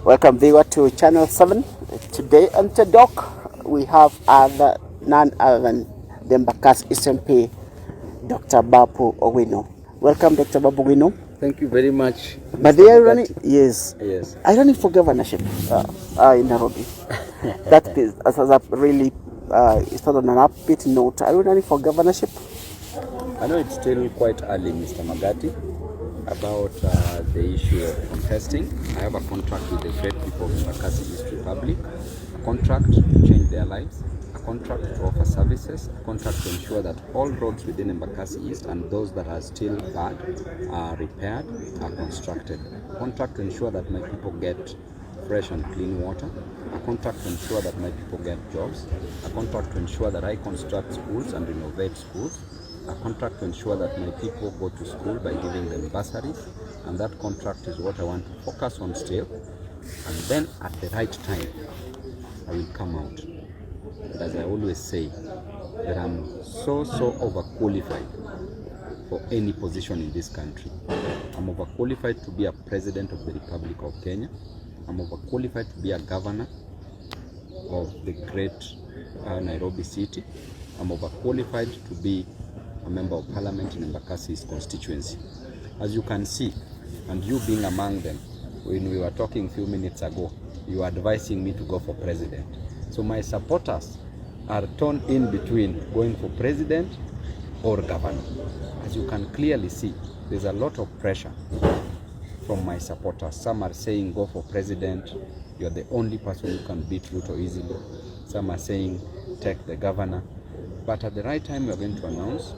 Welcome viewer to Channel 7. Today on the doc we have none other than the Embakasi SMP, Dr. Babu Owino. Welcome, Dr. Babu Owino. Thank you very much. But they are running, yes. I running for governorship in Nairobi. That is really it's not on an upbeat note. Are you running for governorship? I know it's still quite early, Mr. Magati, about the issue of contesting. I have a contract with the great people of Embakasi East Republic, a contract to change their lives, a contract to offer services, a contract to ensure that all roads within Embakasi East and those that are still bad are repaired, are constructed, a contract to ensure that my people get fresh and clean water, a contract to ensure that my people get jobs, a contract to ensure that I construct schools and renovate schools, a contract to ensure that my people go to school by giving them bursaries, and that contract is what I want to focus on still. And then at the right time, I will come out. But as I always say, that I'm so overqualified for any position in this country. I'm overqualified to be a president of the Republic of Kenya. I'm overqualified to be a governor of the great Nairobi city. I'm overqualified to be a member of parliament in Embakasi's constituency. As you can see, and you being among them, when we were talking a few minutes ago, you were advising me to go for president. So my supporters are torn in between going for president or governor. As you can clearly see, there's a lot of pressure from my supporters. Some are saying go for president, you're the only person who can beat Ruto easily. Some are saying take the governor. But at the right time, we are going to announce,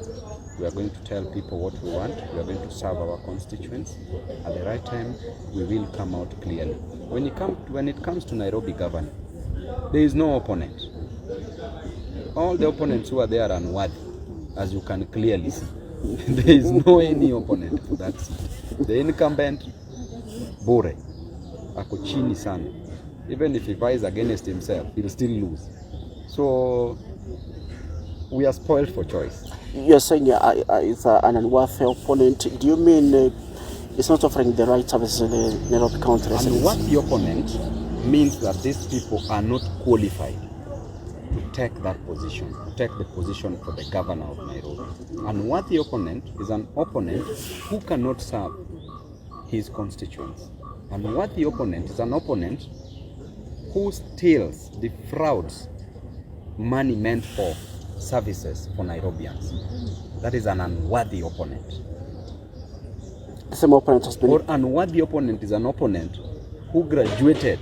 we are going to tell people what we want, we are going to serve our constituents. At the right time, we will come out clearly. When it comes to Nairobi governor, there is no opponent. All the opponents who are there are unworthy, as you can clearly see. There is no any opponent to that seat. The incumbent, Bore, ako chini sana. Even if he fights against himself, he'll still lose. So we are spoiled for choice. You're saying it's an unworthy opponent. Do you mean it's not offering the right services to the Nairobi County residents? And what the opponent means that these people are not qualified to take that position, to take the position for the governor of Nairobi. And what the opponent is an opponent who cannot serve his constituents. And what the opponent is an opponent who steals, defrauds money meant for services for Nairobians. That is an unworthy opponent. The same opponent has been... Or unworthy opponent is an opponent who graduated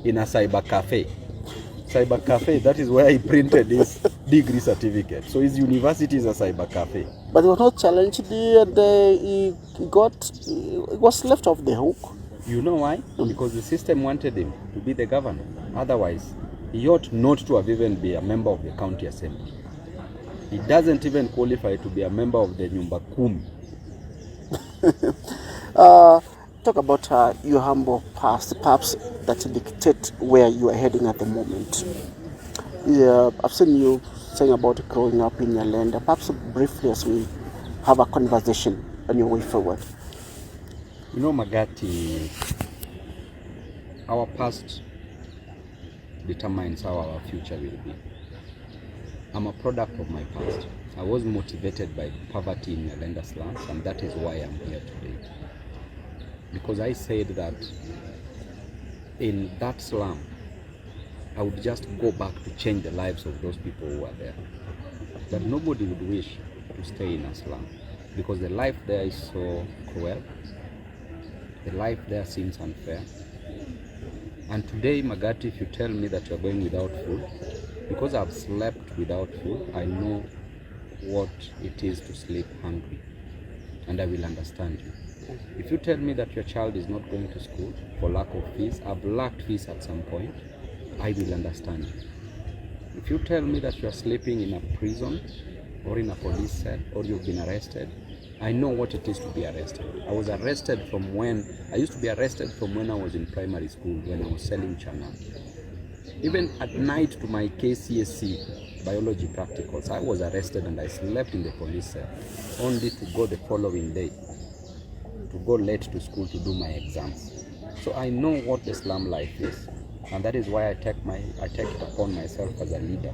in a cyber cafe. Cyber cafe, that is where he printed his degree certificate. So his university is a cyber cafe. But he was not challenged, he was left off the hook. You know why? Because the system wanted him to be the governor. Otherwise, he ought not to have even been a member of the county assembly. He doesn't even qualify to be a member of the Nyumba Kumi. Talk about your humble past, perhaps that dictate where you are heading at the moment. Yeah, I've seen you saying about growing up in your land. Perhaps briefly as we have a conversation on your way forward. You know, Magati, our past determines how our future will be. I'm a product of my past. I was motivated by poverty in Nyalenda slums, and that is why I'm here today. Because I said that in that slum, I would just go back to change the lives of those people who are there. But nobody would wish to stay in a slum, because the life there is so cruel. The life there seems unfair. And today, Magati, if you tell me that you're going without food, because I've slept without food, I know what it is to sleep hungry, and I will understand you. If you tell me that your child is not going to school for lack of fees, I've lacked fees at some point, I will understand you. If you tell me that you're sleeping in a prison or in a police cell or you've been arrested, I know what it is to be arrested. I used to be arrested from when I was in primary school, when I was selling chana. Even at night to my KCSE biology practicals, I was arrested and I slept in the police cell, only to go the following day, to go late to school to do my exams. So I know what the slum life is, and that is why I take it upon myself as a leader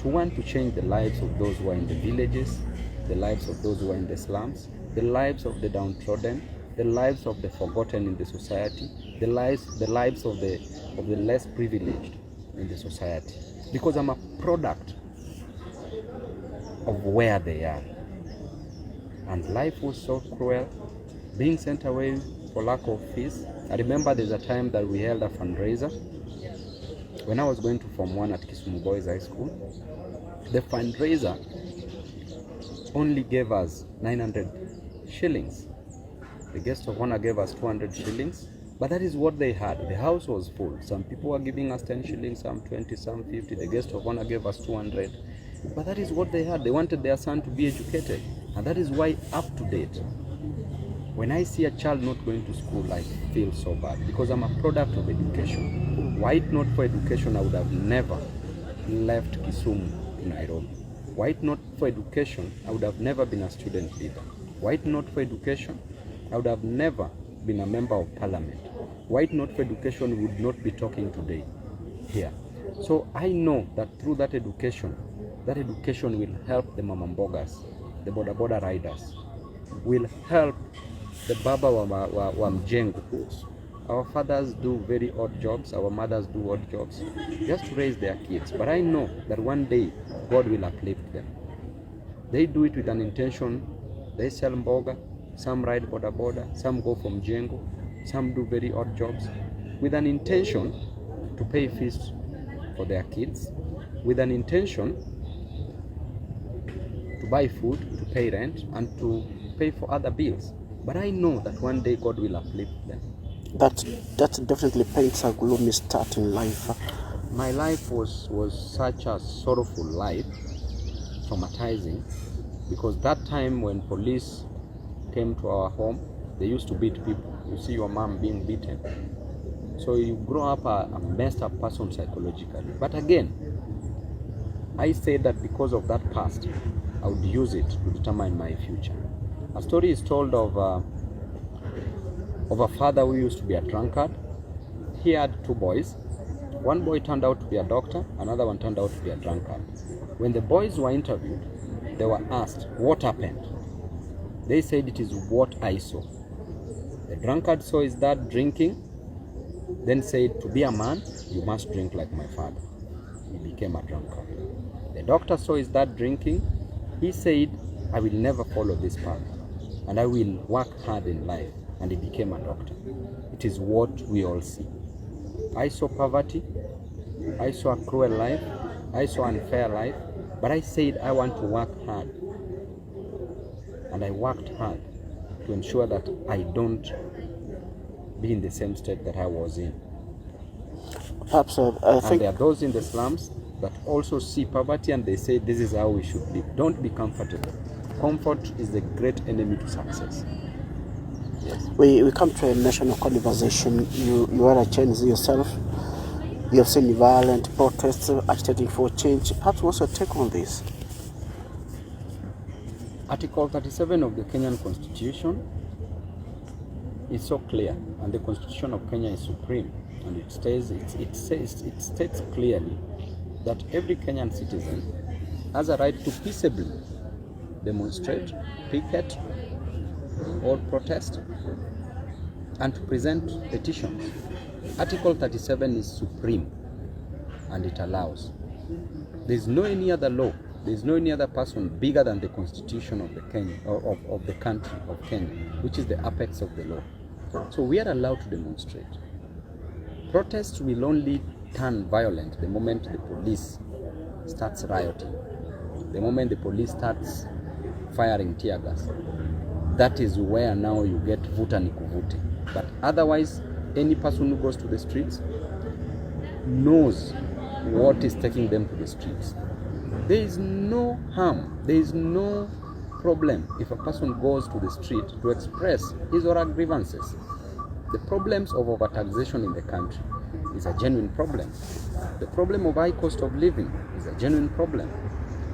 to want to change the lives of those who are in the villages, the lives of those who are in the slums, the lives of the downtrodden, the lives of the forgotten in the society, the lives of the less privileged in the society. Because I'm a product of where they are. And life was so cruel, being sent away for lack of fees. I remember there's a time that we held a fundraiser when I was going to Form 1 at Kisumu Boys High School. The fundraiser only gave us 900 shillings. The guest of honor gave us 200 shillings, but that is what they had. The house was full. Some people were giving us 10 shillings, some 20, some 50. The guest of honor gave us 200. But that is what they had. They wanted their son to be educated. And that is why, up to date, when I see a child not going to school, I feel so bad, because I'm a product of education. Were it not for education, I would have never left Kisumu to Nairobi. Were it not for education, I would have never been a student leader. Were it not for education, I would have never been a member of parliament. Were it not for education, we would not be talking today here. So I know that through that education will help the mamambogas, the boda boda riders, will help the baba wa mjengo. Our fathers do very odd jobs, our mothers do odd jobs, just to raise their kids. But I know that one day God will uplift them. They do it with an intention. They sell mboga, some ride boda boda, some go from mjengo, some do very odd jobs, with an intention to pay fees for their kids, with an intention to buy food, to pay rent, and to pay for other bills. But I know that one day God will uplift them. That definitely paints a gloomy start in life. My life was such a sorrowful life, traumatizing, because that time when police came to our home, they used to beat people. You see your mom being beaten. So you grow up a messed up person psychologically. But again, I say that because of that past, I would use it to determine my future. A story is told of a father who used to be a drunkard. He had two boys. One boy turned out to be a doctor, another one turned out to be a drunkard. When the boys were interviewed, they were asked, what happened? They said, it is what I saw. The drunkard saw his dad drinking, then said, to be a man, you must drink like my father. He became a drunkard. The doctor saw his dad drinking. He said, I will never follow this path, and I will work hard in life. And he became a doctor. It is what we all see. I saw poverty. I saw a cruel life. I saw unfair life. But I said, I want to work hard. And I worked hard to ensure that I don't be in the same state that I was in. Perhaps I think... And there are those in the slums that also see poverty and they say, this is how we should live. Don't be comfortable. Comfort is the great enemy to success. Yes. We come to a national conversation. You are a change yourself. You have seen violent protests agitating for change. Perhaps what's your take on this? Article 37 of the Kenyan Constitution is so clear, and the Constitution of Kenya is supreme, and it states clearly that every Kenyan citizen has a right to peaceably demonstrate, picket, or protest, and to present petitions. Article 37 is supreme, and it allows. There is no any other law, there is no any other person bigger than the Constitution of the of the country of Kenya, which is the apex of the law. So we are allowed to demonstrate. Protests will only turn violent the moment the police starts rioting, the moment the police starts firing tear gas. That is where now you get vuta ni kuvute. But otherwise, any person who goes to the streets knows what is taking them to the streets. There is no harm, there is no problem if a person goes to the street to express his or her grievances. The problems of overtaxation in the country is a genuine problem. The problem of high cost of living is a genuine problem.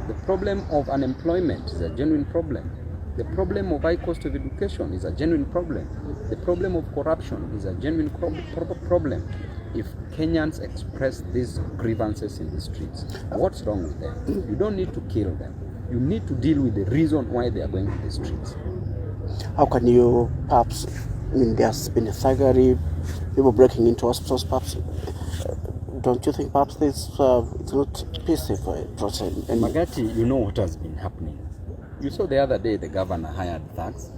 The problem of unemployment is a genuine problem. The problem of high cost of education is a genuine problem. The problem of corruption is a genuine problem. If Kenyans express these grievances in the streets, what's wrong with them? You don't need to kill them. You need to deal with the reason why they are going to the streets. How can you perhaps, I mean, there's been a thuggery, people breaking into hospitals, perhaps, don't you think perhaps this it's not peaceful for a process? Magati, you know what has been happening. You saw the other day the governor hired thugs,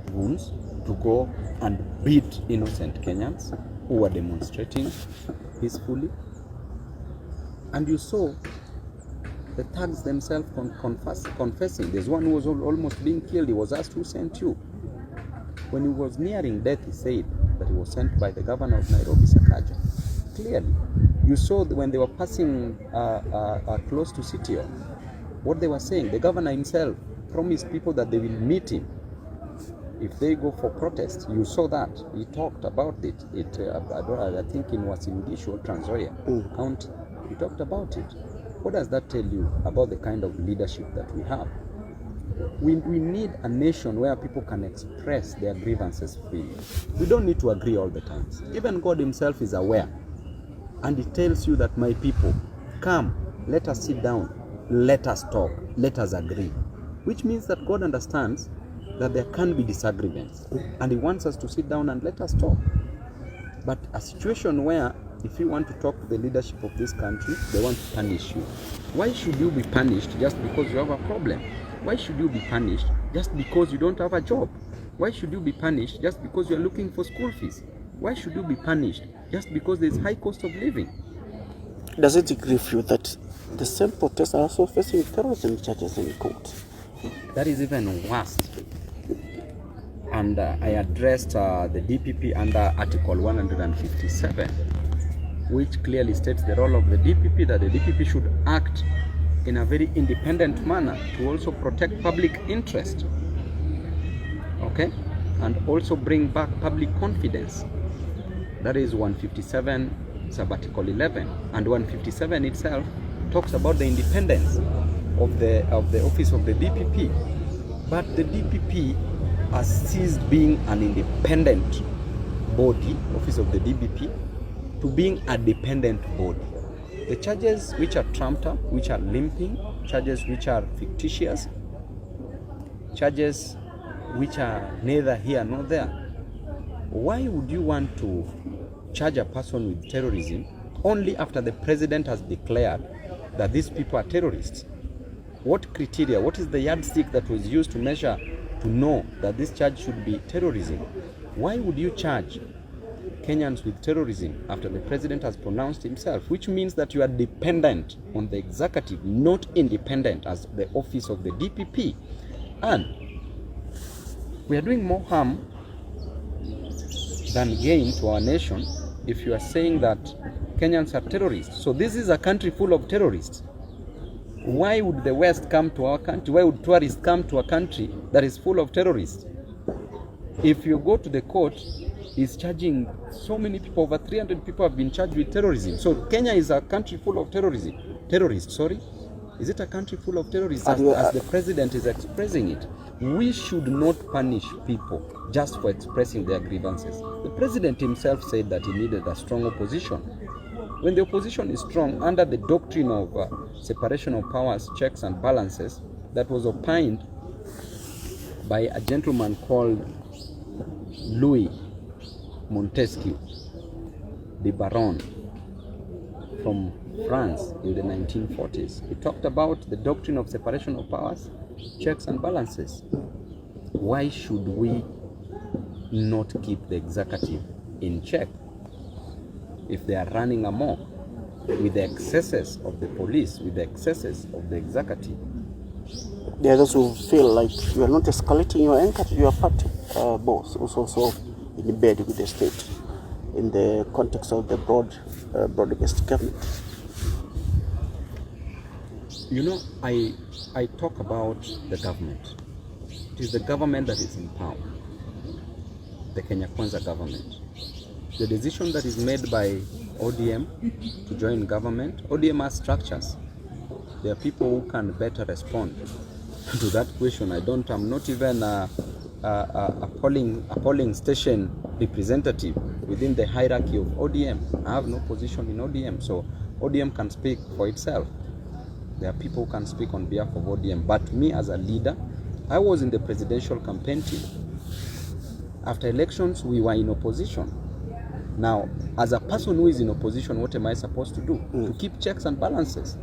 goons, to go and beat innocent Kenyans who were demonstrating peacefully. And you saw the thugs themselves confessing. There's one who was almost being killed. He was asked, who sent you? When he was nearing death, he said that he was sent by the governor of Nairobi, Sakaja. Clearly. You saw when they were passing close to City Hall, what they were saying, the governor himself promised people that they will meet him if they go for protest. You saw that. He talked about it. I think in Uasin Gishu or Trans Nzoia County. He talked about it. What does that tell you about the kind of leadership that we have? We need a nation where people can express their grievances freely. We don't need to agree all the time. Even God himself is aware. And he tells you that, my people, come, let us sit down, let us talk, let us agree. Which means that God understands that there can be disagreements. And he wants us to sit down and let us talk. But a situation where if you want to talk to the leadership of this country, they want to punish you. Why should you be punished just because you have a problem? Why should you be punished just because you don't have a job? Why should you be punished just because you are looking for school fees? Why should you be punished just because there is high cost of living? Does it grieve you that the same protesters are also facing terrorism charges in court? That is even worse. And I addressed the DPP under Article 157, which clearly states the role of the DPP, that the DPP should act in a very independent manner to also protect public interest, okay, and also bring back public confidence. That is 157 sub-article 11, and 157 itself talks about the independence of the office of the DPP. But the DPP has ceased being an independent body, office of the DPP, to being a dependent body. The charges which are trumped up, which are limping, charges which are fictitious, charges which are neither here nor there. Why would you want to charge a person with terrorism only after the president has declared that these people are terrorists? What criteria, what is the yardstick that was used to measure, to know that this charge should be terrorism? Why would you charge Kenyans with terrorism after the president has pronounced himself? Which means that you are dependent on the executive, not independent as the office of the DPP. And we are doing more harm than gain to our nation if you are saying that Kenyans are terrorists. So this is a country full of terrorists. Why would the West come to our country? Why would tourists come to a country that is full of terrorists? If you go to the court, it's charging so many people, over 300 people have been charged with terrorism. So Kenya is a country full of terrorists, sorry. Is it a country full of terrorists as the president is expressing it? We should not punish people just for expressing their grievances. The president himself said that he needed a strong opposition. When the opposition is strong, under the doctrine of separation of powers, checks and balances, that was opined by a gentleman called Louis Montesquieu, the Baron from France in the 1940s. He talked about the doctrine of separation of powers, checks and balances. Why should we not keep the executive in check if they are running amok with the excesses of the police, with the excesses of the executive? There are those who feel like you are not escalating your anger to your party boss, who's also in bed with the state in the context of the broad-based government. You know, I talk about the government. It is the government that is in power, the Kenya Kwanza government. The decision that is made by ODM to join government, ODM has structures. There are people who can better respond to that question. I'm not even a polling station representative within the hierarchy of ODM. I have no position in ODM, so ODM can speak for itself. There are people who can speak on behalf of ODM, but me as a leader, I was in the presidential campaign team. After elections, we were in opposition. Now, as a person who is in opposition, what am I supposed to do? To keep checks and balances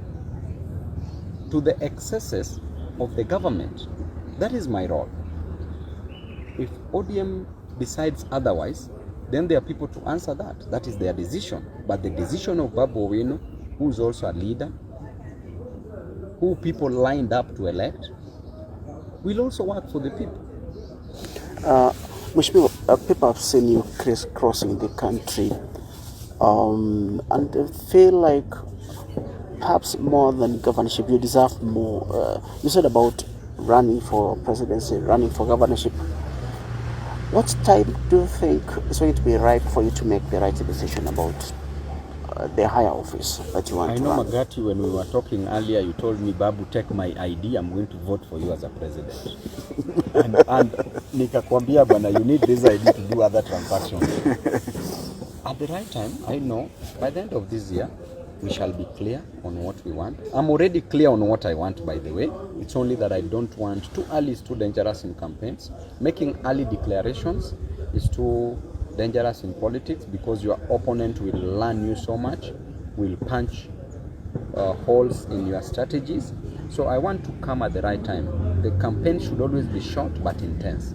to the excesses of the government. That is my role. If ODM decides otherwise, then there are people to answer that. That is their decision. But the decision of Babu Owino, who is also a leader, who people lined up to elect, will also work for the people. People have seen you crisscrossing the country, and they feel like perhaps more than governorship, you deserve more. You said about running for presidency, running for governorship. What time do you think is going to be right for you to make the right decision about the higher office that you want to run? I know, Magati, when we were talking earlier, you told me, Babu, take my ID, I'm going to vote for you as a president. and nikakwambia bwana, you need this ID to do other transactions. At the right time, I know, by the end of this year, we shall be clear on what we want. I'm already clear on what I want, by the way. It's only that I don't want too early. It's too dangerous in campaigns. Making early declarations is too dangerous in politics, because your opponent will learn you so much, will punch holes in your strategies. So I want to come at the right time. The campaign should always be short but intense.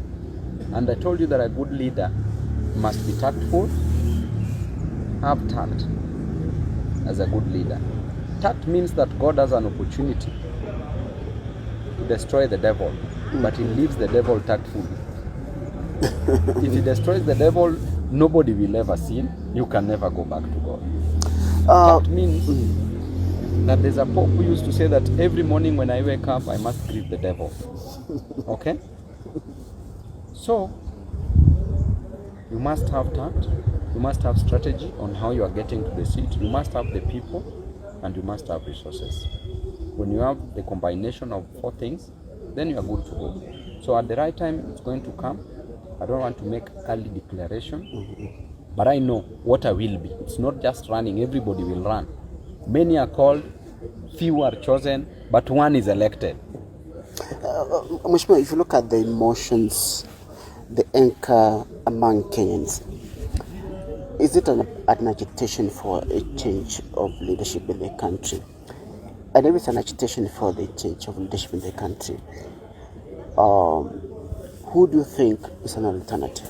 And I told you that a good leader must be tactful, have tact as a good leader. Tact means that God has an opportunity to destroy the devil, but he leaves the devil tactfully. If he destroys the devil, nobody will ever sin. You can never go back to God. Tact means that there's a pope who used to say that every morning when I wake up, I must greet the devil. Okay? So, you must have tact. You must have strategy on how you are getting to the seat. You must have the people, and you must have resources. When you have the combination of 4 things, then you are good to go. So at the right time, it's going to come. I don't want to make early declaration, but I know what I will be. It's not just running. Everybody will run. Many are called, few are chosen, but one is elected. Mheshimiwa, if you look at the emotions, the anchor among Kenyans, is it an agitation for a change of leadership in the country? And if it's an agitation for the change of leadership in the country, who do you think is an alternative?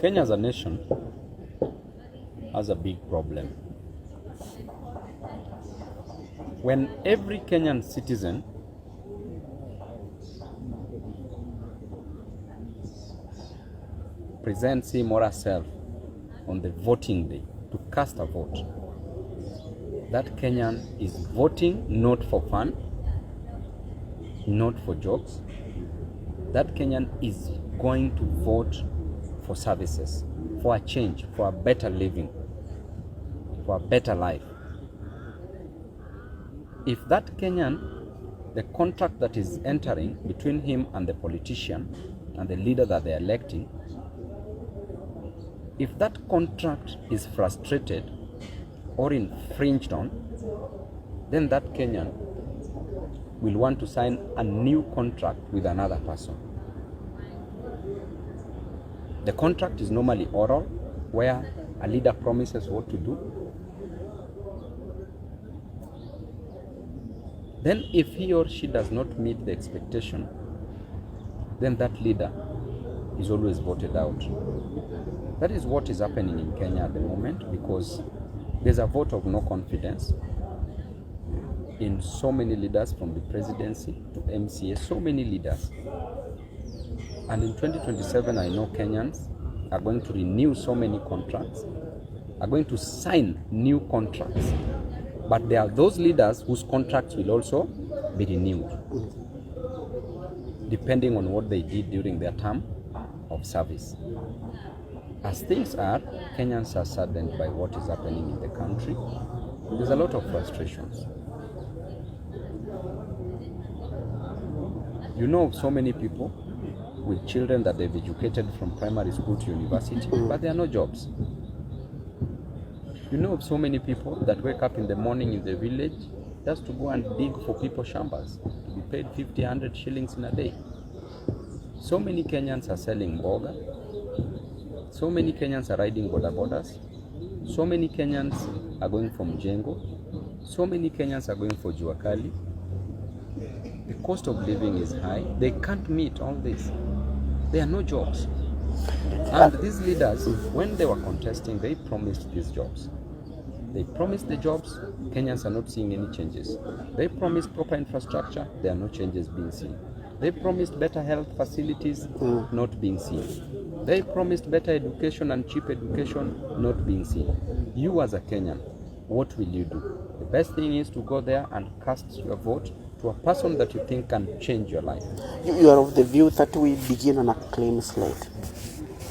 Kenya as a nation has a big problem. When every Kenyan citizen presents him or herself on the voting day to cast a vote, that Kenyan is voting not for fun, not for jokes. That Kenyan is going to vote for services, for a change, for a better living, for a better life. If that Kenyan, the contract that is entering between him and the politician and the leader that they're electing, if that contract is frustrated or infringed on, then that Kenyan will want to sign a new contract with another person. The contract is normally oral, where a leader promises what to do. Then if he or she does not meet the expectation, then that leader is always voted out. That is what is happening in Kenya at the moment, because there's a vote of no confidence in so many leaders, from the presidency to MCA, so many leaders. And in 2027, I know Kenyans are going to renew so many contracts, are going to sign new contracts. But there are those leaders whose contracts will also be renewed, depending on what they did during their term of service. As things are, Kenyans are saddened by what is happening in the country. There's a lot of frustrations. You know of so many people with children that they've educated from primary school to university, but there are no jobs. You know of so many people that wake up in the morning in the village just to go and dig for people shambas, to be paid 50, 100 shillings in a day. So many Kenyans are selling boga. So many Kenyans are riding boda bodas. So many Kenyans are going from Jengo. So many Kenyans are going for Juakali. The cost of living is high. They can't meet all this. There are no jobs. And these leaders, when they were contesting, they promised these jobs. They promised the jobs. Kenyans are not seeing any changes. They promised proper infrastructure. There are no changes being seen. They promised better health facilities, not being seen. They promised better education and cheap education, not being seen. You as a Kenyan, what will you do? The best thing is to go there and cast your vote to a person that you think can change your life. You are of the view that we begin on a clean slate.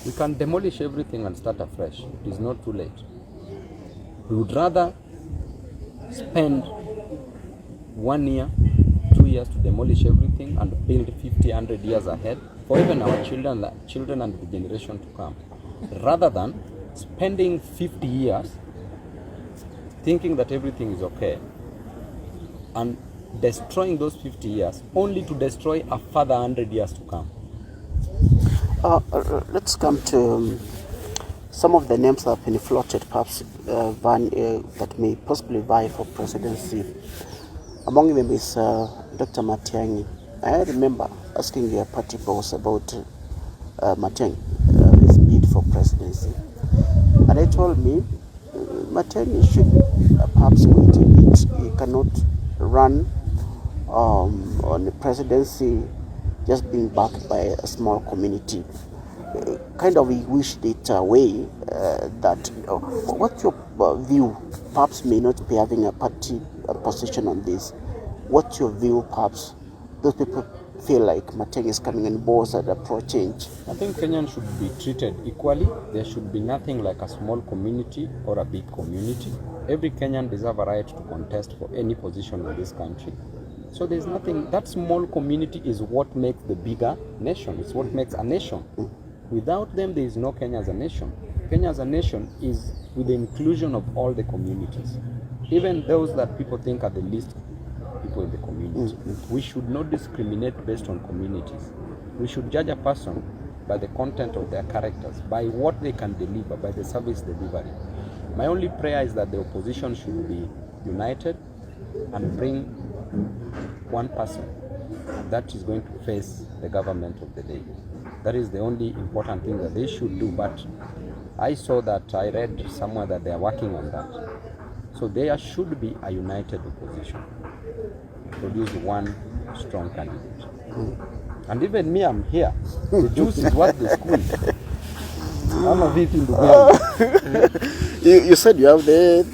We can demolish everything and start afresh. It is not too late. We would rather spend 1 year, 2 years to demolish everything and build 50, 100 years ahead for even our children and the generation to come, rather than spending 50 years thinking that everything is okay and destroying those 50 years only to destroy a further 100 years to come. Let's come to some of the names that have been floated, perhaps that may possibly vie for presidency. Among them is Dr. MATIANG'I. I remember asking your party boss about MATIANG'I, his bid for presidency. And they told me MATIANG'I should perhaps wait a bit. He cannot run on the presidency just being backed by a small community. Kind of he wished it away that what's your view? Perhaps may not be having a party position on this. What's your view? Perhaps those people feel like MATIANG'I is coming on board and pro change. I think Kenyans should be treated equally. There should be nothing like a small community or a big community. Every Kenyan deserves a right to contest for any position in this country. So there's nothing, that small community is what makes the bigger nation. It's what makes a nation. Without them, there is no Kenya as a nation. Kenya as a nation is with the inclusion of all the communities, even those that people think are the least people in the community. We should not discriminate based on communities. We should judge a person by the content of their characters, by what they can deliver, by the service delivery. My only prayer is that the opposition should be united and bring one person that is going to face the government of the day. That is the only important thing that they should do. But I saw that, I read somewhere that they are working on that. So there should be a united opposition. Produce one strong candidate. And even me, I'm here. The juice is what the squeeze. I'm a victim to You said you have the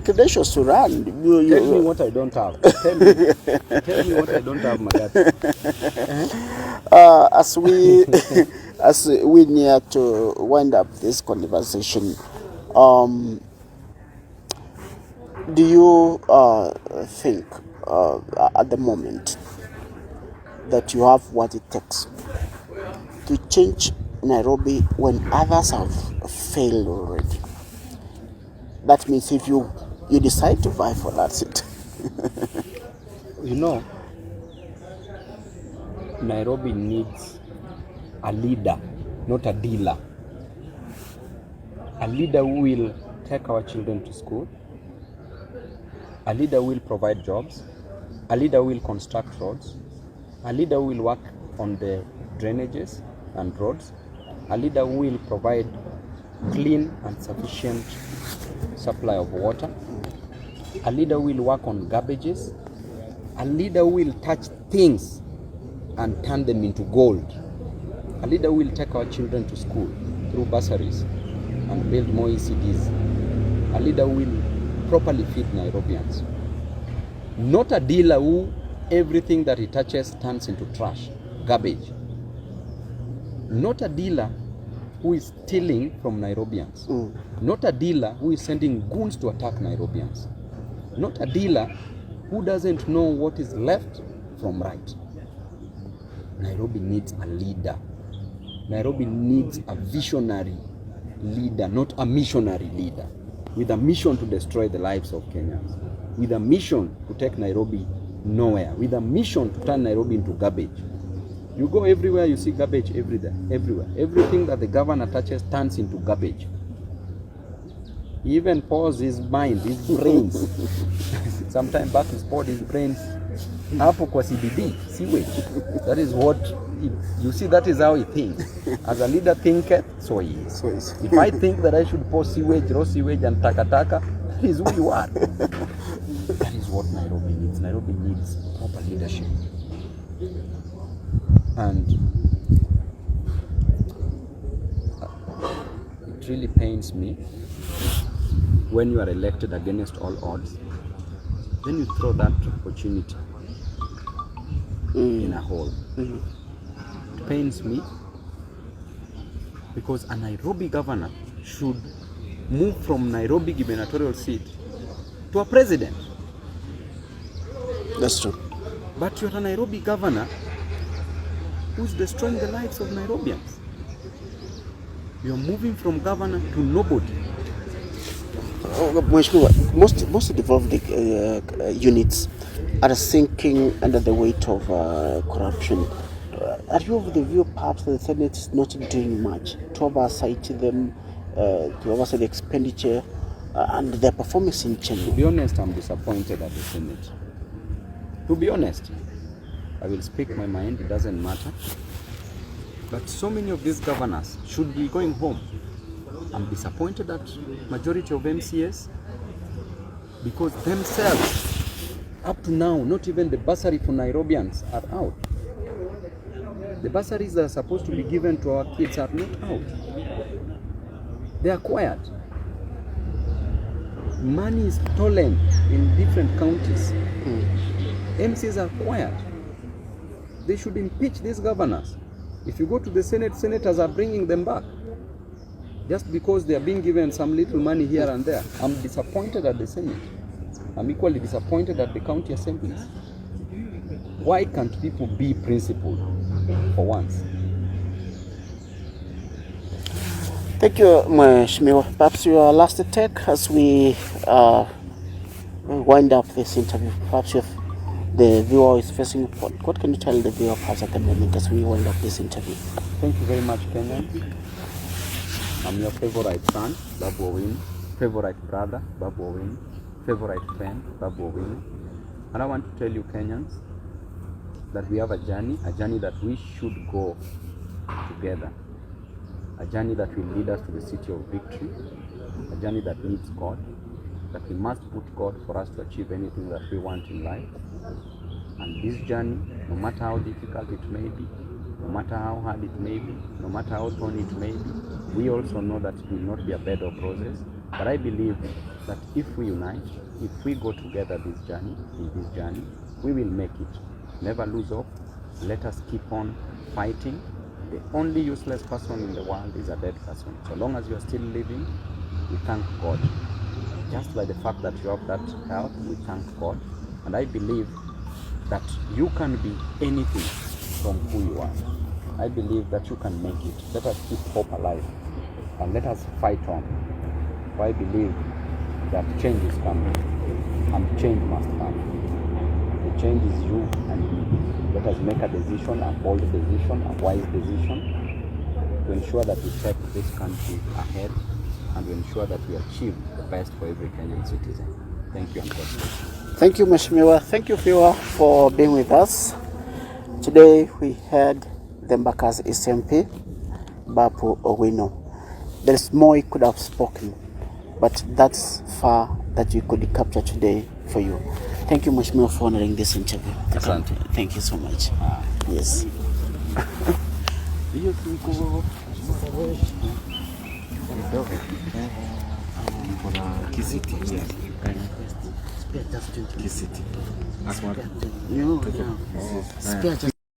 credentials to run. Tell me what I don't have. Tell me what I don't have, Magati. As we near to wind up this conversation, do you think at the moment that you have what it takes to change Nairobi when others have failed already? That means if you decide to vie for that seat. You know, Nairobi needs a leader, not a dealer. A leader who will take our children to school. A leader who will provide jobs. A leader who will construct roads. A leader who will work on the drainages and roads. A leader who will provide clean and sufficient supply of water. A leader who will work on garbages. A leader who will touch things and turn them into gold. A leader who will take our children to school through bursaries and build more ECDs. A leader who will properly feed Nairobians. Not a dealer who everything that he touches turns into trash, garbage. Not a dealer who is stealing from Nairobians. Not a dealer who is sending goons to attack Nairobians. Not a dealer who doesn't know what is left from right. Nairobi needs a leader. Nairobi needs a visionary leader, not a missionary leader, with a mission to destroy the lives of Kenyans, with a mission to take Nairobi nowhere, with a mission to turn Nairobi into garbage. You go everywhere, you see garbage everywhere. Everything that the governor touches turns into garbage. He even pours his mind, his brains. Sometime back he poured his brains hapo kwa CBD, sewage. That is what, you see, that is how he thinks. As a leader thinketh, so he is. If I think that I should pour sewage, raw sewage and takataka, that is who you are. That is what Nairobi needs. Nairobi needs proper leadership. And it really pains me when you are elected against all odds, then you throw that opportunity in a hole. It pains me because a Nairobi governor should move from Nairobi gubernatorial seat to a president. That's true. But you're a Nairobi governor who's destroying the lives of Nairobians. You're moving from governor to nobody. Most devolved units are sinking under the weight of corruption. Are you of the view perhaps the Senate is not doing much to oversight them, to oversight the expenditure and their performance in general? To be honest, I'm disappointed at the Senate. To be honest, I will speak my mind, it doesn't matter. But so many of these governors should be going home. I'm disappointed at majority of MCAs because themselves, up to now, not even the bursary for Nairobians are out. The bursaries that are supposed to be given to our kids are not out. They are quiet. Money is stolen in different counties. MCAs are quiet. They should impeach these governors. If you go to the Senate, senators are bringing them back just because they are being given some little money here and there. I'm disappointed at the Senate. I'm equally disappointed at the county assemblies. Why can't people be principled for once? Thank you, Mheshimiwa. Perhaps your last take as we wind up this interview. Perhaps the viewer is facing, what can you tell the viewer perhaps at the moment as we wind up this interview? Thank you very much, Kenyans. I'm your favorite son, Babu Owino, favorite brother, Babu Owino, favorite friend, Babu Owino. And I want to tell you, Kenyans, that we have a journey that we should go together. A journey that will lead us to the city of victory, a journey that needs God, that we must put God for us to achieve anything that we want in life. And this journey, no matter how difficult it may be, no matter how hard it may be, no matter how thorny it may be, we also know that it will not be a bed of roses. But I believe that if we unite, if we go together in this journey, we will make it. Never lose hope. Let us keep on fighting. The only useless person in the world is a dead person. So long as you are still living, we thank God. Just by the fact that you have that health, we thank God. And I believe that you can be anything from who you are. I believe that you can make it. Let us keep hope alive and let us fight on. For I believe that change is coming and change must come. The change is you and me. Let us make a decision, a bold decision, a wise decision to ensure that we take this country ahead and to ensure that we achieve the best for every Kenyan citizen. Thank you and God bless you. Thank you, Mheshimiwa. Thank you, viewer, for being with us. Today we had the Mbaka's SMP, Babu Owino. There is more he could have spoken, but that's far that we could capture today for you. Thank you, Mheshimiwa, for honoring this interview. Thank you so much. Yes. Kisiti.